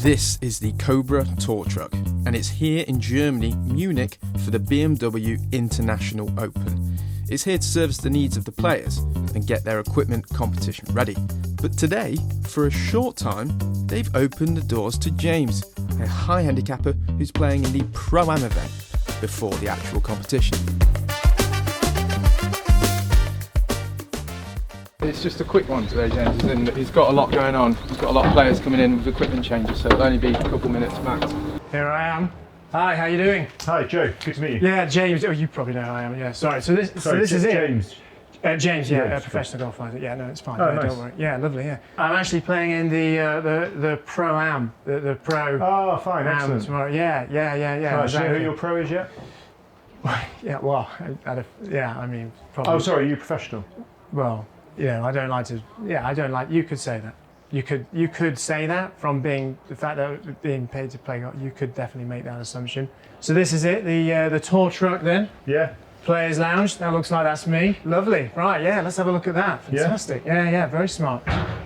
This is the Cobra Tour Truck, and it's here in Germany, Munich, for the BMW International Open. It's here to service the needs of the players and get their equipment competition ready. But today, for a short time, they've opened the doors to James, a high handicapper who's playing in the Pro-Am event before the actual competition. It's just a quick one today, James, and he's got a lot going on. He's got a lot of players coming in with equipment changes, so it'll only be a couple minutes max. Here I am. Hi, how you doing? Hi, Joe. Good to meet you. Yeah, James. Oh, you probably know who I am. Yeah, sorry. So this is it. James. James, yeah, James, professional golf fighter. Yeah, no, it's fine. Oh, Yeah, nice. Don't worry. Yeah, lovely. Yeah, I'm actually playing in the Pro-Am, the Pro. Oh, fine, excellent. Tomorrow. Yeah. Right, Exactly. do you know who your pro is yet? Yeah, well, I mean, probably. Oh, sorry, are you professional? Well, I don't like to. Yeah, I don't like. You could say that. You could say that from the fact that being paid to play golf. You could definitely make that assumption. So this is it, the tour truck then. Yeah. Players Lounge. That looks like that's me. Lovely. Right. Yeah. Let's have a look at that. Fantastic. Yeah. Very smart.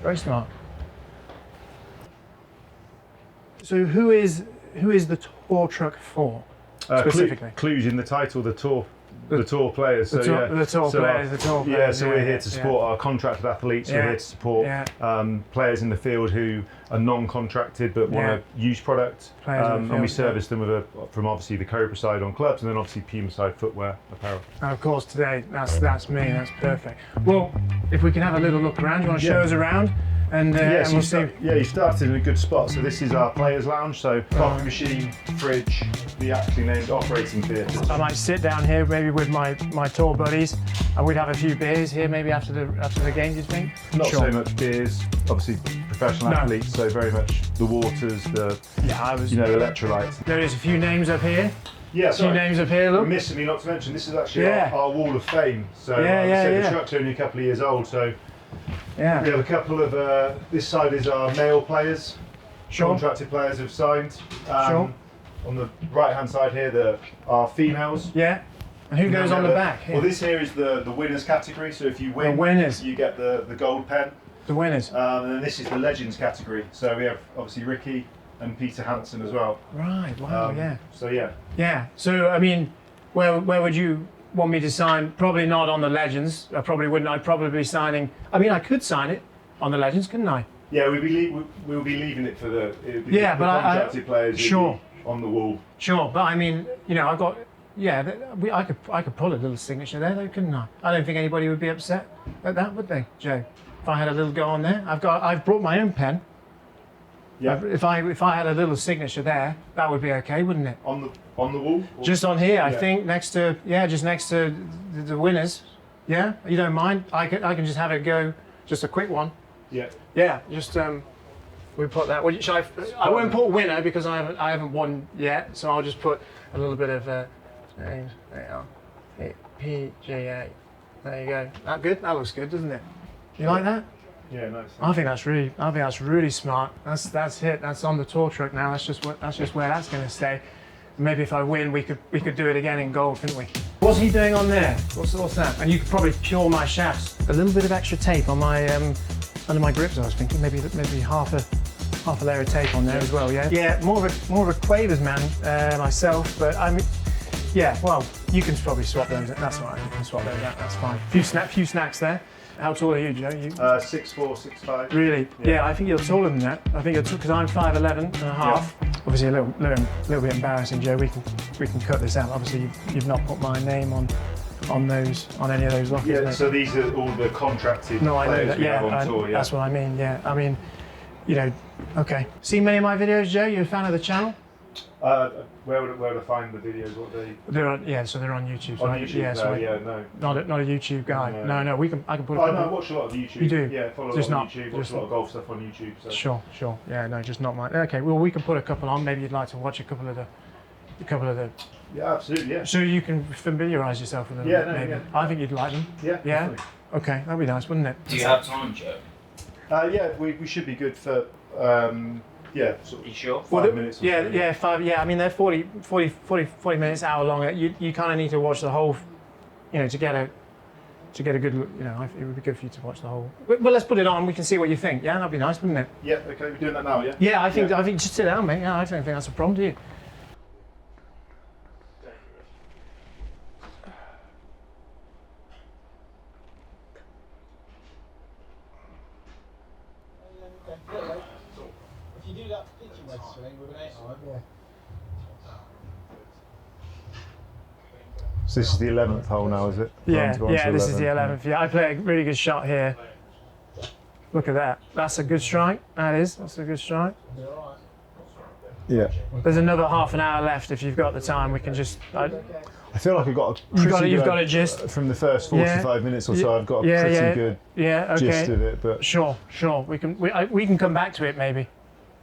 Very smart. So who is the tour truck for specifically? Clues in the title, the tour players. The tour players. Yeah, so we're here to support our contracted athletes. We're here to support players in the field who are non-contracted but want to use product. And we service them from obviously the Cobra side on clubs, and then obviously Puma side footwear, apparel. And of course today, that's me. That's perfect. Well, if we can have a little look around, you want to show us around? And we'll see. You started in a good spot. So this is our players' lounge. So coffee machine, fridge, the aptly named operating theatre. I might sit down here maybe with my tour buddies, and we'd have a few beers here maybe after the game. Do you think? Not so much beers. Obviously professional athletes, so very much the waters, electrolytes. There is a few names up here. Yeah, a few names up here. Look. Missing me not to mention. This is actually our wall of fame. So the truck's only a couple of years old. So. Yeah. We have a couple of, this side is our male players, contracted players who've signed. On the right hand side here, our females. Yeah. And who goes on the back? Here? Well, this here is the winners category, so if you win, you get the gold pen. The winners. And then this is the legends category, so we have obviously Ricky and Peter Hansen as well. Right, wow, Yeah, so I mean, where would you want me to sign? Probably not on the legends. I probably wouldn't. I'd probably be signing. I mean, I could sign it on the legends, couldn't I? Yeah, we'll be leaving it for the contracted players. Sure. On the wall. Sure, but I mean, I've got. Yeah, I could pull a little signature there, though, couldn't I? I don't think anybody would be upset at that, would they, Joe? If I had a little go on there, I've brought my own pen. Yeah. If I had a little signature there, that would be okay, wouldn't it? On the wall? Just on here, I think, just next to the winners. Yeah, you don't mind? I can just have it go, just a quick one. Yeah. Yeah, just we put that. Well, I won't put winner because I haven't won yet, so I'll just put a little bit of names. There you are. PGA. There you go. That good? That looks good, doesn't it? You like that? Yeah, nice. I think that's really smart. That's it. That's on the tour truck now. That's just where that's going to stay. Maybe if I win, we could do it again in gold, couldn't we? What's he doing on there? What's that? And you could probably cure my shafts. A little bit of extra tape on my under my grips. I was thinking maybe half a layer of tape on there as well. Yeah. Yeah. More of a Quavers man myself, but I mean, yeah. Well, you can probably swap those. That's all right. You can swap those out. That's fine. Few snacks there. How tall are you, Joe? 6'4", 6'5". Really? Yeah, I think you're taller than that. I think because I'm 5'11" and a half. Yeah. Obviously, a little bit embarrassing, Joe. We can cut this out. Obviously, you've not put my name on any of those lockers. Yeah. Mate. So these are all the contracted I know players that. we have on tour. Yeah. That's what I mean. Yeah. I mean, okay. Seen many of my videos, Joe? You a fan of the channel? Where would I find the videos? They're on YouTube. On YouTube? Yeah, so no. Not a YouTube guy. No. I can put. I watch a lot of YouTube. You do? Yeah, follow just a lot on YouTube. Watch a lot of golf stuff on YouTube. So. Sure. Yeah, no, just not mine. Okay, well, we can put a couple on. Maybe you'd like to watch a couple of the. Yeah, absolutely. Yeah. So you can familiarise yourself with them. Yeah, maybe. Yeah. I think you'd like them. Yeah. Yeah. Definitely. Okay, that'd be nice, wouldn't it? Do you have time, Joe? Yeah, we should be good for. Sort of you sure? 5 minutes. Yeah, 5. Yeah, I mean they're 40 minutes, hour long. You kind of need to watch the whole, to get to get a good look. You know, it would be good for you to watch the whole. Well, let's put it on. We can see what you think. Yeah, that'd be nice, wouldn't it? Yeah. Okay, we're doing that now. Yeah. Yeah, I think just sit down, mate. Yeah, I don't think that's a problem, do you? If you do that pitching wedge swing with an 8-iron, So this is the 11th hole now, is it? Yeah, this is the 11th. Yeah, I play a really good shot here. Look at that. That's a good strike. That's a good strike. Yeah. There's another half an hour left if you've got the time. We can just. I feel like I've got you've got it just from the first 45 minutes or so. I've got a pretty good gist of it. But sure. We can come back to it maybe.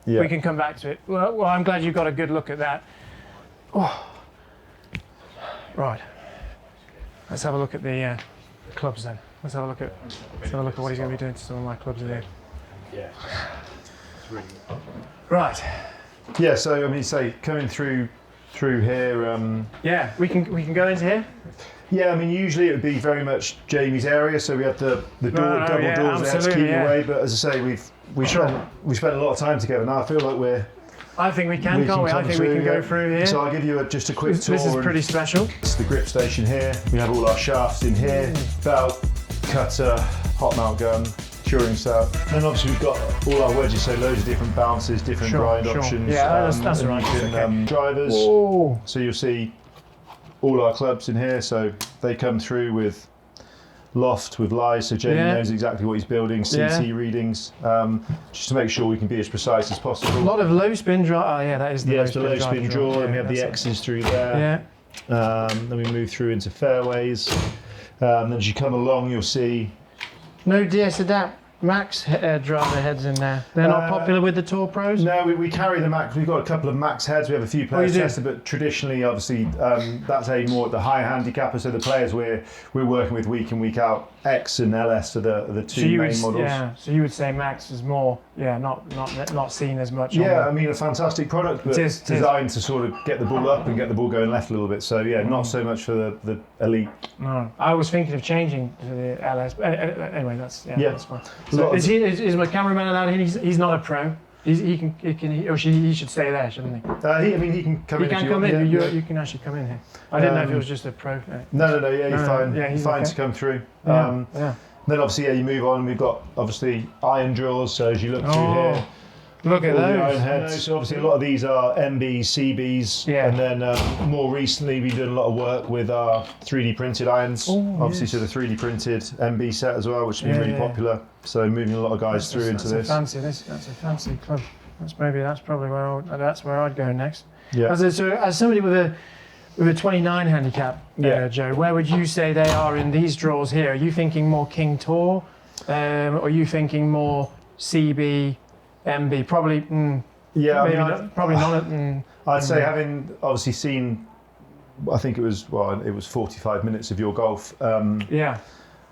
Yeah. We can come back to it. Well, I'm glad you got a good look at that. Oh. Right. Let's have a look at the clubs then. Let's have a look at what he's going to be doing to some of my clubs in here. Yeah. It's really good. Right. Yeah. So I mean, say coming through here. Yeah, we can go into here. Yeah, I mean, usually it would be very much Jamie's area, so we have the double doors there to keep you away. But as I say, we spent a lot of time together. Now I feel like I think we can, can't we? I think we can go through here. So I'll give you just a quick tour. This is pretty special. It's the grip station here. We have all our shafts in here, belt, cutter, hot mount gun, curing set. And obviously we've got all our wedges, so loads of different bounces, different grind options. Yeah, that's right. Drivers. Ooh. So you'll see all our clubs in here, so they come through with loft with lies, so Jamie knows exactly what he's building, CT readings, just to make sure we can be as precise as possible. A lot of low spin draw. Oh yeah, that is the low spin draw, and we have the X's through there. Yeah. Then we move through into fairways. Then as you come along, you'll see no DS Adapt Max driver heads in there. They're not popular with the Tour Pros? No, we carry the Max. We've got a couple of Max heads. We have a few players tested, but traditionally, obviously, that's aimed more at the high handicapper. So the players we're working with week in, week out, X and LS are the two main models. Yeah, so you would say Max is more, not seen as much. Yeah, I mean, a fantastic product, but designed to sort of get the ball up and get the ball going left a little bit. So yeah, not so much for the elite. No, I was thinking of changing to the LS. But anyway, that's fine. So is my cameraman allowed in? He's not a pro. He should stay there, shouldn't he? He can come in. He can come in. You can actually come in here. I didn't know if it was just a pro. No. Yeah, you're fine. Yeah, he's fine to come through. Then obviously, you move on. We've got obviously iron drills. So as you look through here, look at those. Iron heads. So obviously, a lot of these are MBs, CBs, and then more recently, we've done a lot of work with our 3D printed irons. Obviously, so the 3D printed MB set as well, which has been really popular. So moving a lot of guys through into this. That's a fancy club. That's probably where I'd go next. Yeah. As somebody with a 29 handicap, Joe, where would you say they are in these draws here? Are you thinking more King Tour, or are you thinking more CB, MB? Probably. Probably not. I'd say having obviously seen, I think it was 45 minutes of your golf.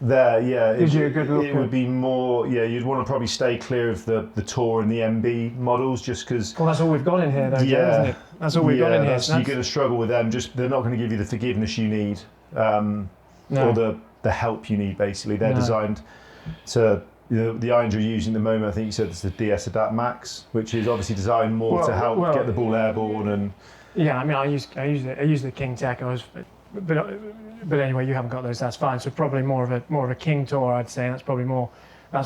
Gives you a good look. It would be more, you'd want to probably stay clear of the Tour and the MB models, just because. Well, that's all we've got in here, though, Joe, isn't it? That's all we've got in here. You're going to struggle with them. They're not going to give you the forgiveness you need, or the help you need. Basically, they're designed to. The irons you're using at the moment, I think you said it's the DS Adapt Max, which is obviously designed more to help get the ball airborne and. Yeah, I mean, I use the King Tech. But anyway, you haven't got those. That's fine. So probably more of a King Tour, I'd say. That's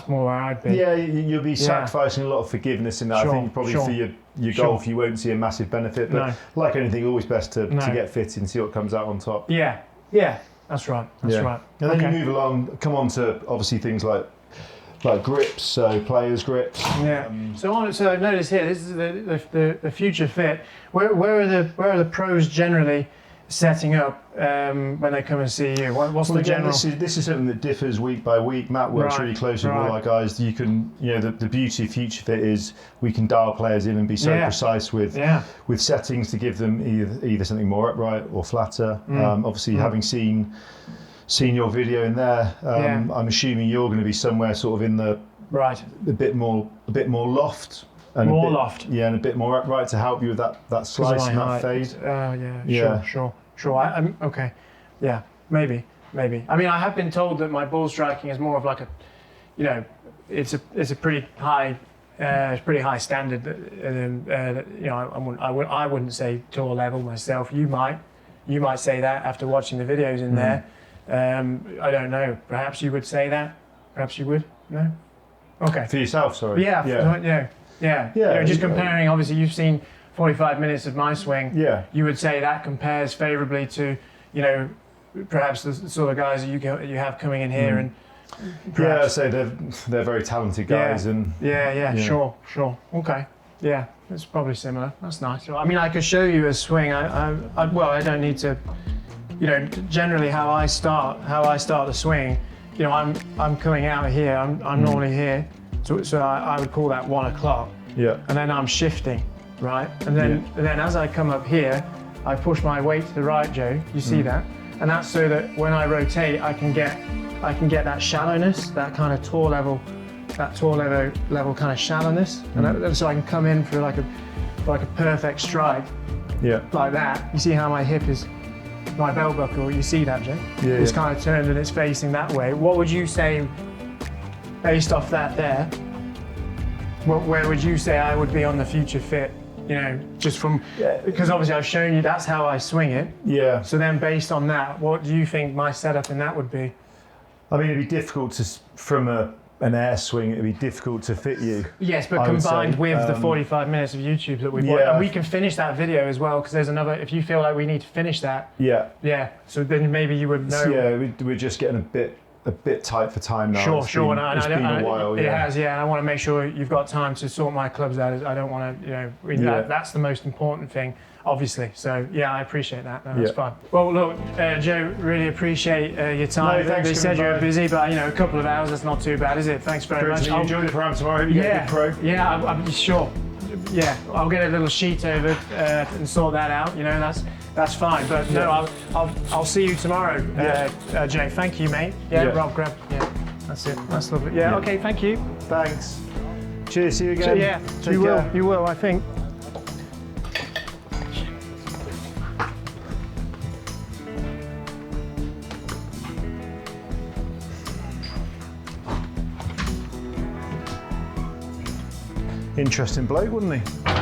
more where I'd be. Yeah, you'll be sacrificing a lot of forgiveness in that. I think probably for your golf, you won't see a massive benefit. But like anything, always best to get fit and see what comes out on top. Yeah, that's right. That's right. And then you move along, come on to obviously things like grips, so players' grips. Yeah. So I've noticed here, this is the Future Fit. Where are the pros generally setting up when they come and see you? What's the general? This is something that differs week by week. Matt works really closely with all our guys. You can, the beauty of Future Fit is we can dial players in and be so precise with settings to give them either something more upright or flatter. Obviously, having seen your video in there, I'm assuming you're going to be somewhere sort of in the a bit more loft. And and a bit more upright to help you with that slice and that fade. Sure. I'm okay. Yeah, maybe. maybe. I mean, I have been told that my ball striking is more of like a, you know, it's a pretty high standard. You know, I wouldn't say tour level myself. You might say that after watching the videos in there. I don't know. Perhaps you would say that. Perhaps you would. No. Okay. For yourself, sorry. Yeah. Yeah. You know, just comparing. Obviously, you've seen 45 minutes of my swing. Yeah. You would say that compares favourably to, you know, perhaps the sort of guys that you have coming in here and. Perhaps. Yeah, so they're very talented guys and. Yeah. Sure. Okay. Yeah, it's probably similar. That's nice. I mean, I could show you a swing. Well, I don't need to. You know, generally how I start the swing. You know, I'm coming out here. I'm normally here, so I would call that 1 o'clock. Yeah. And then I'm shifting, right? And then as I come up here, I push my weight to the right, Joe. You see that? And that's so that when I rotate, I can get that shallowness, that kind of tour level kind of shallowness, and so I can come in for like a perfect strike. Yeah. Like that. You see how my hip is, my belt buckle. You see that, Joe? Yeah. It's kind of turned and it's facing that way. What would you say, based off that there? Where would you say I would be on the future fit? You know, just from, because obviously I've shown you that's how I swing it. Yeah. So then based on that, what do you think my setup in that would be? I mean, it'd be difficult from an air swing, it'd be difficult to fit you. Yes, but combined with the 45 minutes of YouTube that we've watched, and we can finish that video as well, because there's another, if you feel like we need to finish that. Yeah, so then maybe you would know. Yeah, we're just getting a bit tight for time now. Sure, it's been a while. It has, and I want to make sure you've got time to sort my clubs out. I don't want to, that's the most important thing, obviously. So yeah, I appreciate that. That's fine. Well, look, Joe, really appreciate your time. No, thanks. They said you were busy, but a couple of hours, that's not too bad, is it? Thanks very much. You enjoy the program tomorrow. You get a good pro. Yeah, I'm sure. Yeah, I'll get a little sheet over and sort that out. That's fine. But no, I'll see you tomorrow, Jay. Thank you, mate. Yeah, Rob, grab. Yeah, that's it. That's lovely. Yeah. Okay. Thank you. Thanks. Cheers. See you again. Yeah. Take care. You will. I think. Interesting bloke, wouldn't he?